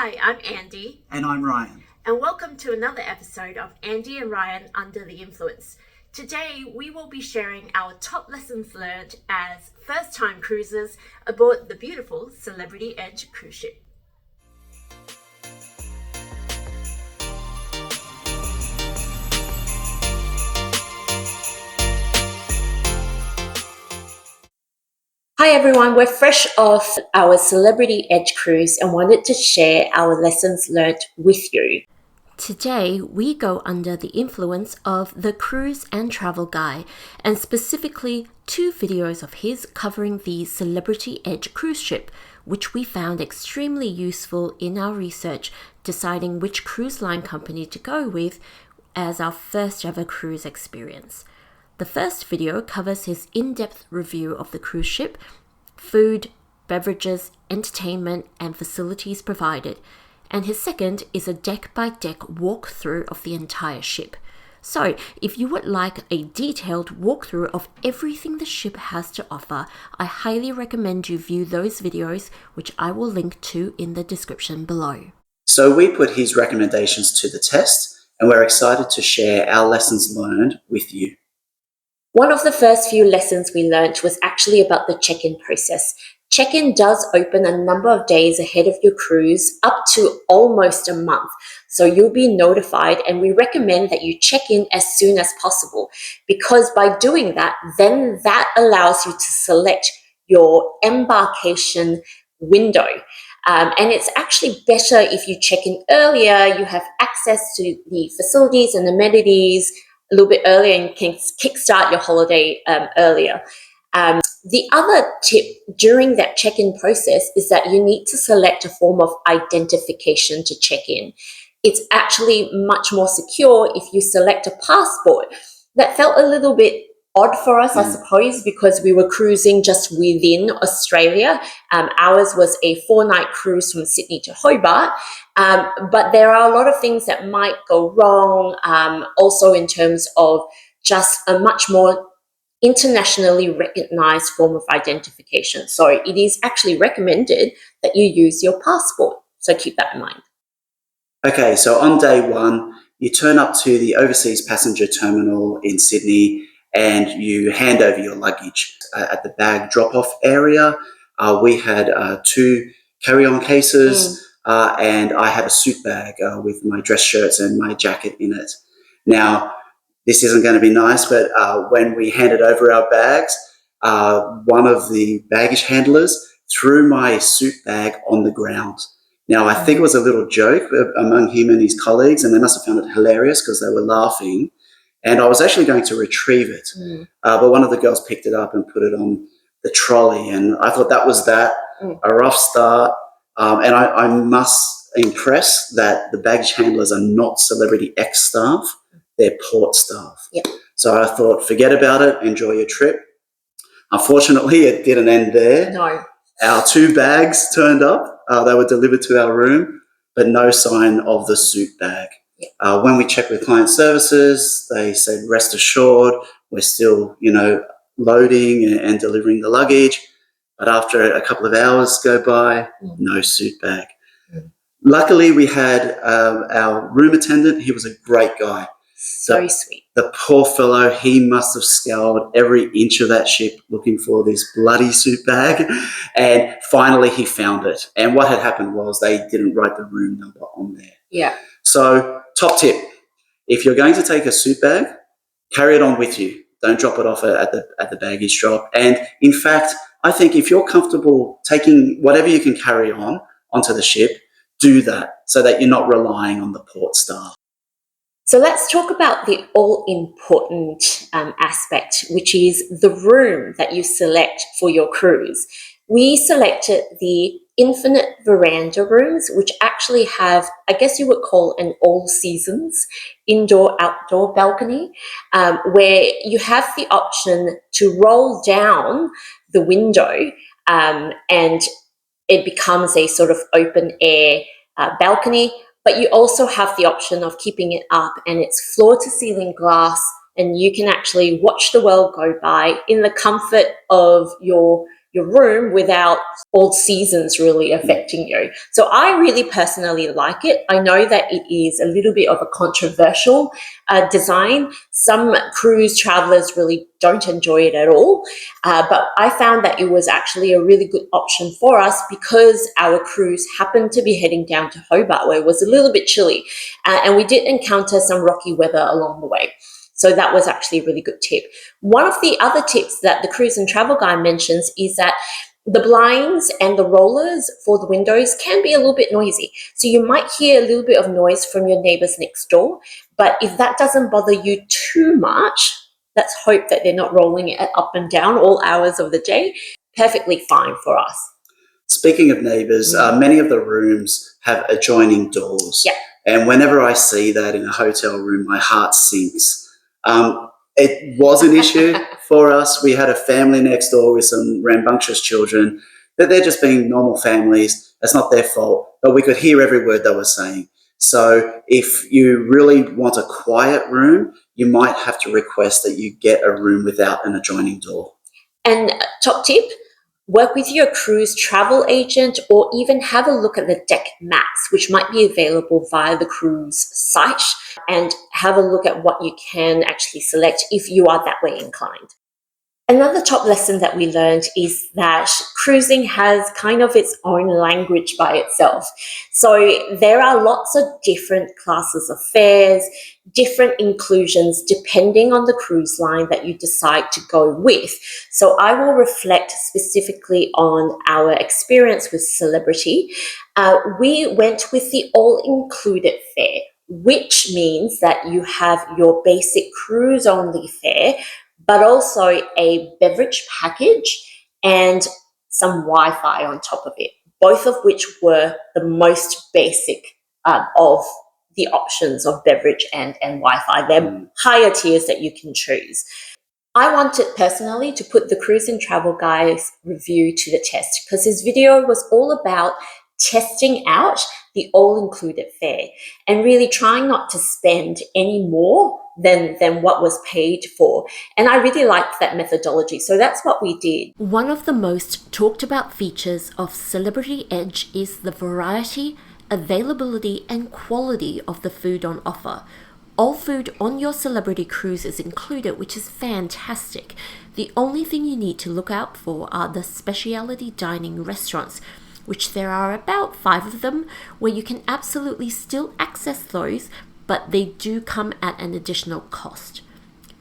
Hi, I'm Andy. And I'm Ryan. And welcome to another episode of Andy and Ryan Under the Influence. Today, we will be sharing our top lessons learned as first-time cruisers aboard the beautiful Celebrity Edge cruise ship. Hi everyone, we're fresh off our Celebrity Edge cruise and wanted to share our lessons learned with you. Today, we go under the influence of the cruise and travel guy, and specifically 2 videos of his covering the Celebrity Edge cruise ship, which we found extremely useful in our research deciding which cruise line company to go with as our first ever cruise experience. The first video covers his in-depth review of the cruise ship, food, beverages, entertainment, and facilities provided. And his second is a deck-by-deck walkthrough of the entire ship. So, if you would like a detailed walkthrough of everything the ship has to offer, I highly recommend you view those videos, which I will link to in the description below. So we put his recommendations to the test, and we're excited to share our lessons learned with you. One of the first few lessons we learned was actually about the check-in process. Check-in does open a number of days ahead of your cruise, up to almost a month. So you'll be notified, and we recommend that you check in as soon as possible, because by doing that, then that allows you to select your embarkation window. And it's actually better if you check in earlier. You have access to the facilities and amenities a little bit earlier and can kickstart your holiday earlier. The other tip during that check-in process is that you need to select a form of identification to check in. It's actually much more secure if you select a passport. That felt a little bit odd for us, I suppose, because we were cruising just within Australia. Ours was a 4-night cruise from Sydney to Hobart. But there are a lot of things that might go wrong, also in terms of just a much more internationally recognized form of identification. So it is actually recommended that you use your passport. So keep that in mind. Okay, so on day 1, you turn up to the overseas passenger terminal in Sydney and you hand over your luggage. At the bag drop-off area, we had 2 carry-on cases and I had a suit bag with my dress shirts and my jacket in it. Now, this isn't going to be nice, but when we handed over our bags, one of the baggage handlers threw my suit bag on the ground. Now, I think it was a little joke among him and his colleagues, and they must have found it hilarious because they were laughing. And I was actually going to retrieve it, but one of the girls picked it up and put it on the trolley, and I thought that was a rough start. And I must impress that the baggage handlers are not Celebrity X staff. They're port staff. Yep. So I thought, forget about it, enjoy your trip. Unfortunately, it didn't end there. No. Our 2 bags turned up. They were delivered to our room, but no sign of the suit bag. Yep. When we checked with client services, they said, rest assured, we're still, loading and delivering the luggage. But after a couple of hours go by, no suit bag. Luckily, we had our room attendant. He was a great guy. So sweet. The poor fellow, he must have scoured every inch of that ship looking for this bloody suit bag. And finally, he found it. And what had happened was they didn't write the room number on there. Yeah. So, top tip, if you're going to take a suit bag, carry it on with you. Don't drop it off at the baggage drop. And in fact, I think if you're comfortable taking whatever you can carry on onto the ship, do that so that you're not relying on the port staff. So let's talk about the all-important aspect, which is the room that you select for your cruise. We selected the infinite veranda rooms, which actually have, I guess you would call an all-seasons indoor-outdoor balcony, where you have the option to roll down the window and it becomes a sort of open-air balcony. But you also have the option of keeping it up, and it's floor-to-ceiling glass, and you can actually watch the world go by in the comfort of your your room without all seasons really affecting you. So I really personally like it. I know that it is a little bit of a controversial design. Some cruise travelers really don't enjoy it at all, but I found that it was actually a really good option for us because our cruise happened to be heading down to Hobart, where it was a little bit chilly, and we did encounter some rocky weather along the way. So that was actually a really good tip. One of the other tips that the Cruise and Travel Guy mentions is that the blinds and the rollers for the windows can be a little bit noisy. So you might hear a little bit of noise from your neighbors next door. But if that doesn't bother you too much, let's hope that they're not rolling it up and down all hours of the day. Perfectly fine for us. Speaking of neighbours, many of the rooms have adjoining doors. Yeah. And whenever I see that in a hotel room, my heart sinks. It was an issue for us. We had a family next door with some rambunctious children. That they're just being normal families. That's not their fault. But we could hear every word they were saying. So if you really want a quiet room, you might have to request that you get a room without an adjoining door. And top tip, work with your cruise travel agent or even have a look at the deck maps, which might be available via the cruise site, and have a look at what you can actually select if you are that way inclined. Another top lesson that we learned is that cruising has kind of its own language by itself. So there are lots of different classes of fares, different inclusions depending on the cruise line that you decide to go with. So I will reflect specifically on our experience with Celebrity. We went with the all-included fare, which means that you have your basic cruise-only fare, but also a beverage package and some Wi-Fi on top of it, both of which were the most basic of the options of beverage and Wi-Fi. They're higher tiers that you can choose. I wanted personally to put the Cruise and Travel Guy's review to the test because his video was all about testing out the all-included fare and really trying not to spend any more than what was paid for. And I really liked that methodology. So that's what we did. One of the most talked about features of Celebrity Edge is the variety, availability and quality of the food on offer. All food on your Celebrity cruise is included, which is fantastic. The only thing you need to look out for are the specialty dining restaurants, which there are about 5 of them, where you can absolutely still access those, but they do come at an additional cost.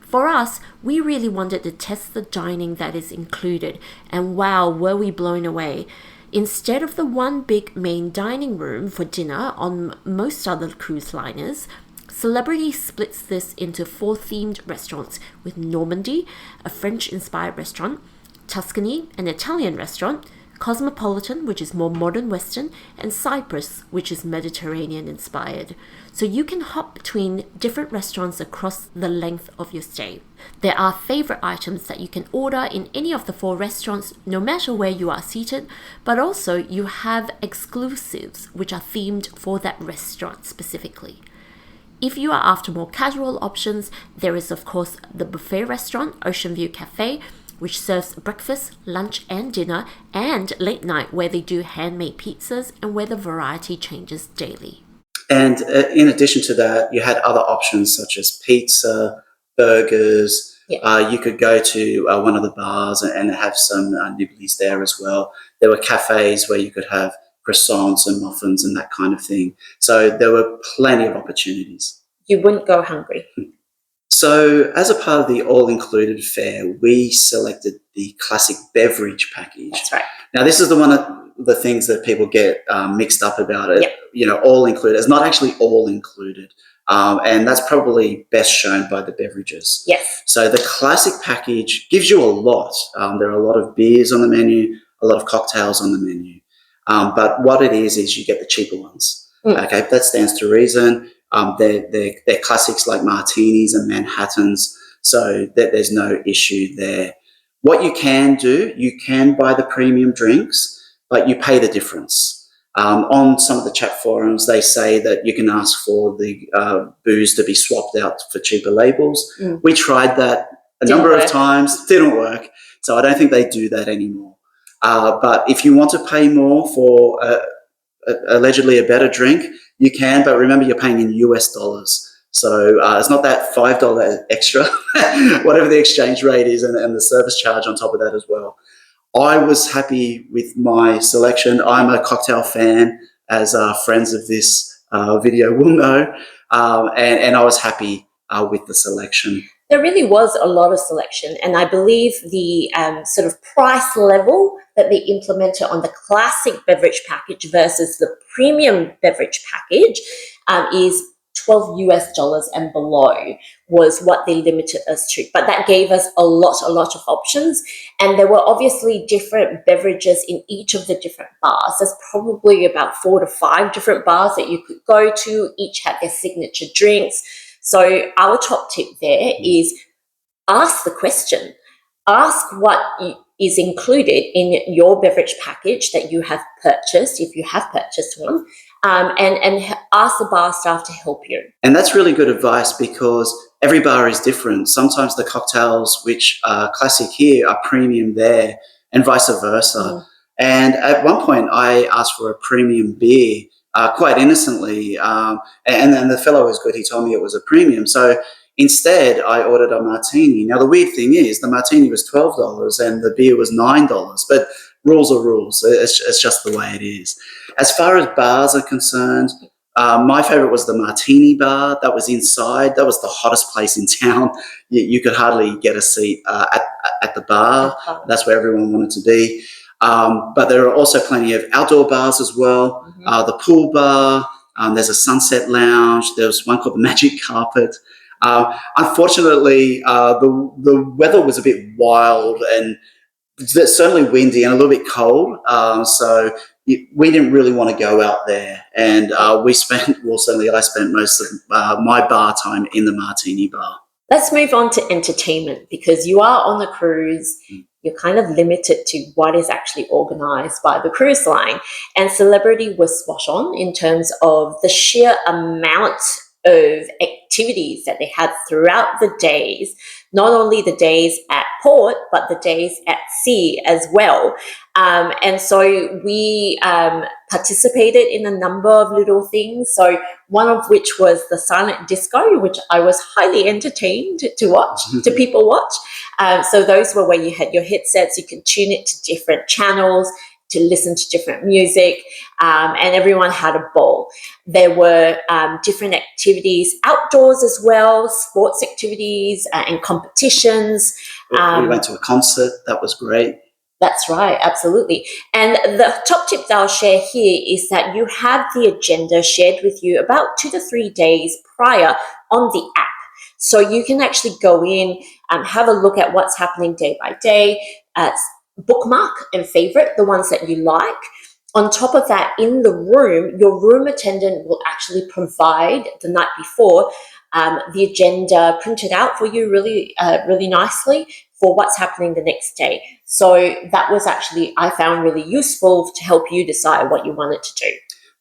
For us, we really wanted to test the dining that is included, and wow, were we blown away. Instead of the one big main dining room for dinner on most other cruise liners, Celebrity splits this into 4 themed restaurants, with Normandy, a French-inspired restaurant, Tuscany, an Italian restaurant, Cosmopolitan, which is more modern Western, and Cyprus, which is Mediterranean-inspired. So you can hop between different restaurants across the length of your stay. There are favorite items that you can order in any of the 4 restaurants, no matter where you are seated, but also you have exclusives, which are themed for that restaurant specifically. If you are after more casual options, there is of course the buffet restaurant, Ocean View Cafe, which serves breakfast, lunch and dinner, and late night where they do handmade pizzas and where the variety changes daily. And in addition to that, you had other options such as pizza, burgers. Yeah. You could go to one of the bars and have some nibblies there as well. There were cafes where you could have croissants and muffins and that kind of thing. So there were plenty of opportunities. You wouldn't go hungry. So as a part of the all-included fare, we selected the classic beverage package. That's right. Now, this is one of the things that people get mixed up about it. Yep. You know, all included. It's not actually all included. And that's probably best shown by the beverages. Yes. So the classic package gives you a lot. There are a lot of beers on the menu, a lot of cocktails on the menu. But what it is you get the cheaper ones. Okay, that stands to reason. They're classics like martinis and Manhattans, so that there's no issue there. What you can do, you can buy the premium drinks, but you pay the difference. On some of the chat forums, they say that you can ask for the booze to be swapped out for cheaper labels. We tried that a number of times, didn't work, so I don't think they do that anymore. But if you want to pay more for allegedly a better drink, you can, but remember you're paying in US dollars. So it's not that $5 extra, whatever the exchange rate is, and the service charge on top of that as well. I was happy with my selection. I'm a cocktail fan, as friends of this video will know, and I was happy with the selection. There really was a lot of selection, and I believe the sort of price level that they implemented on the classic beverage package versus the premium beverage package is $12 and below was what they limited us to. But that gave us a lot of options, and there were obviously different beverages in each of the different bars. There's probably about 4 to 5 different bars that you could go to. Each had their signature drinks. So our top tip there is ask the question. Ask what is included in your beverage package that you have purchased, if you have purchased one, and ask the bar staff to help you. And that's really good advice, because every bar is different. Sometimes the cocktails which are classic here are premium there, and vice versa. And at one point I asked for a premium beer, quite innocently, and then the fellow was good. He told me it was a premium. So instead, I ordered a martini. Now, the weird thing is the martini was $12 and the beer was $9, but rules are rules. It's just the way it is. As far as bars are concerned, my favorite was the Martini Bar. That was inside. That was the hottest place in town. You could hardly get a seat at the bar. That's where everyone wanted to be. But there are also plenty of outdoor bars as well. The pool bar, there's a sunset lounge. There's one called the Magic Carpet. Unfortunately, the weather was a bit wild and certainly windy and a little bit cold. So we didn't really want to go out there. And certainly I spent most of my bar time in the Martini Bar. Let's move on to entertainment, because you are on the cruise. You're kind of limited to what is actually organised by the cruise line. And Celebrity was spot on in terms of the sheer amount of activities that they had throughout the days, not only the days at port, but the days at sea as well. And so we participated in a number of little things. So one of which was the silent disco, which I was highly entertained to watch, to people watch. So those were where you had your headsets, you could tune it to different channels to listen to different music, and everyone had a ball. There were different activities outdoors as well, sports activities and competitions. We went to a concert. That was great. That's right, absolutely. And the top tip that I'll share here is that you have the agenda shared with you about 2 to 3 days prior on the app. So you can actually go in and have a look at what's happening day by day, bookmark and favorite the ones that you like. On top of that, in the room, your room attendant will actually provide the night before the agenda printed out for you really nicely for what's happening the next day. So that was actually, I found, really useful to help you decide what you wanted to do.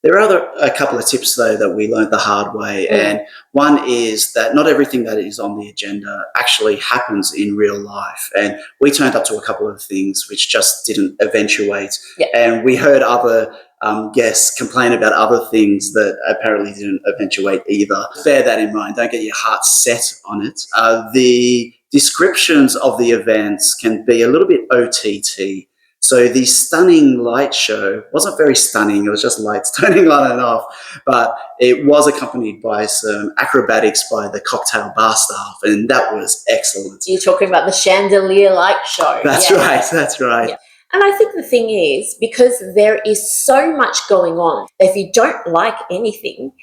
There are a couple of tips, though, that we learned the hard way. And one is that not everything that is on the agenda actually happens in real life. And we turned up to a couple of things which just didn't eventuate. Yeah. And we heard other guests complain about other things that apparently didn't eventuate either. Bear that in mind. Don't get your heart set on it. The descriptions of the events can be a little bit OTT. So the stunning light show wasn't very stunning. It was just lights turning on and off. But it was accompanied by some acrobatics by the cocktail bar staff, and that was excellent. You're talking about the chandelier light show. That's right. That's right. Yeah. And I think the thing is, because there is so much going on, if you don't like anything,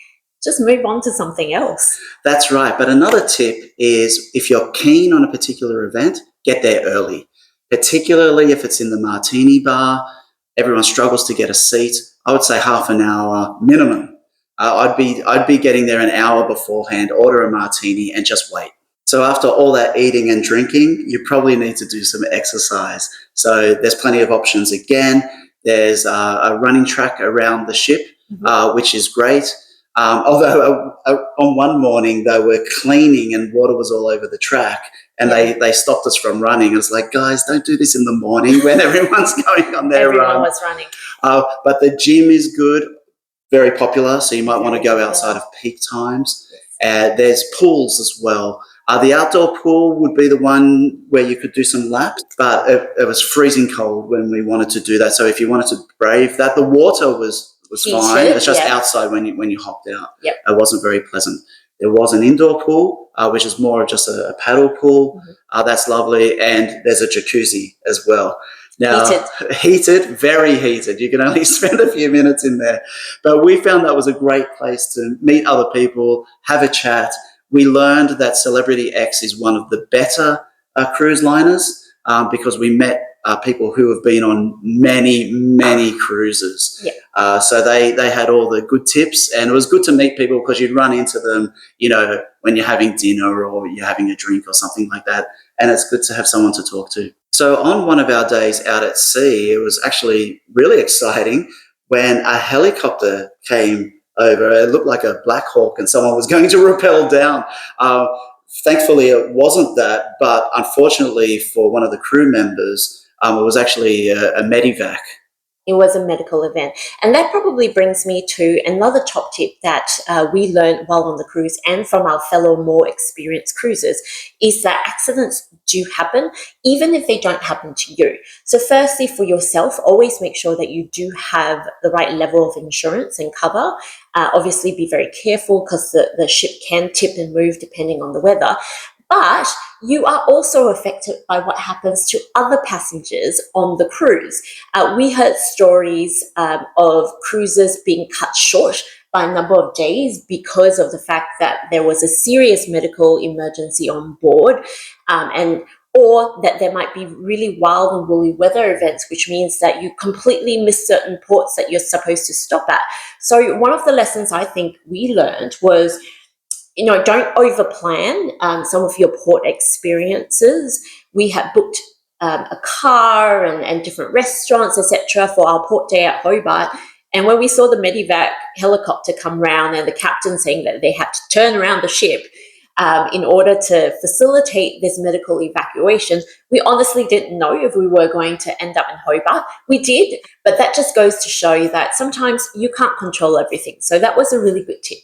just move on to something else. That's right. But another tip is, if you're keen on a particular event, get there early. Particularly if it's in the Martini Bar, everyone struggles to get a seat. I would say half an hour minimum. I'd be getting there an hour beforehand, order a martini, and just wait. So after all that eating and drinking, you probably need to do some exercise. So there's plenty of options. Again, there's a running track around the ship, which is great. Although on one morning they were cleaning and water was all over the track, and they stopped us from running. It was like, guys, don't do this in the morning when everyone's going on their Everyone run. was running. But the gym is good, very popular, so you might want to go outside of peak times. There's pools as well. The outdoor pool would be the one where you could do some laps, but it was freezing cold when we wanted to do that. So if you wanted to brave that, the water was fine. It's just outside when you hopped out. Yep. It wasn't very pleasant. There was an indoor pool, which is more of just a paddle pool. That's lovely. And there's a jacuzzi as well. Now, heated, very heated. You can only spend a few minutes in there. But we found that was a great place to meet other people, have a chat. We learned that Celebrity X is one of the better cruise liners because we met people who have been on many, many cruises. Yeah. So they had all the good tips, and it was good to meet people because you'd run into them, when you're having dinner or you're having a drink or something like that. And it's good to have someone to talk to. So on one of our days out at sea, it was actually really exciting when a helicopter came over. It looked like a Black Hawk and someone was going to rappel down. Thankfully, it wasn't that, but unfortunately for one of the crew members, it was actually a medevac. It was a medical event. And that probably brings me to another top tip that we learned while on the cruise and from our fellow more experienced cruisers is that accidents do happen, even if they don't happen to you. So firstly, for yourself, always make sure that you do have the right level of insurance and cover. Obviously, be very careful because the ship can tip and move depending on the weather. But you are also affected by what happens to other passengers on the cruise. We heard stories of cruises being cut short by a number of days because of the fact that there was a serious medical emergency on board, or that there might be really wild and woolly weather events, which means that you completely miss certain ports that you're supposed to stop at. So one of the lessons I think we learned was, don't overplan some of your port experiences. We had booked a car and different restaurants, etc., for our port day at Hobart. And when we saw the medevac helicopter come round and the captain saying that they had to turn around the ship in order to facilitate this medical evacuation, we honestly didn't know if we were going to end up in Hobart. We did, but that just goes to show that sometimes you can't control everything. So that was a really good tip.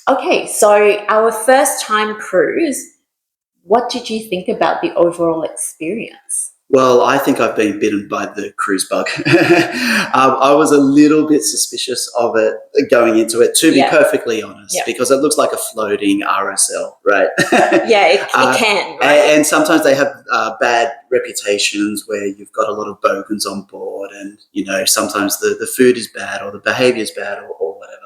Okay, so our first time cruise, what did you think about the overall experience? Well, I think I've been bitten by the cruise bug. I was a little bit suspicious of it going into it, to be perfectly honest, because it looks like a floating RSL, right? Yeah, it can, right? And sometimes they have bad reputations where you've got a lot of bogans on board and, sometimes the food is bad or the behavior is bad or whatever.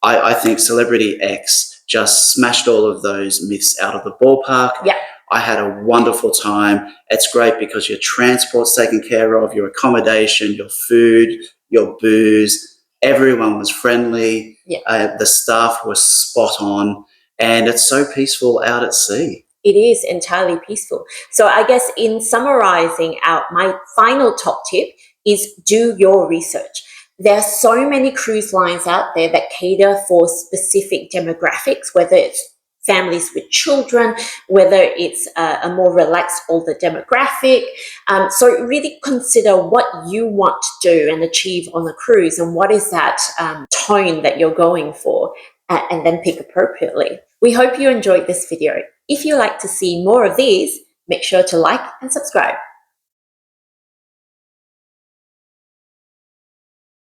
I think Celebrity X just smashed all of those myths out of the ballpark. Yeah. I had a wonderful time. It's great because your transport's taken care of, your accommodation, your food, your booze. Everyone was friendly. Yeah. The staff was spot on. And it's so peaceful out at sea. It is entirely peaceful. So I guess in summarizing my final top tip is do your research. There are so many cruise lines out there that cater for specific demographics, whether it's families with children, whether it's a more relaxed older demographic. So really consider what you want to do and achieve on a cruise and what is that tone that you're going for, and then pick appropriately. We hope you enjoyed this video. If you'd like to see more of these, make sure to like and subscribe.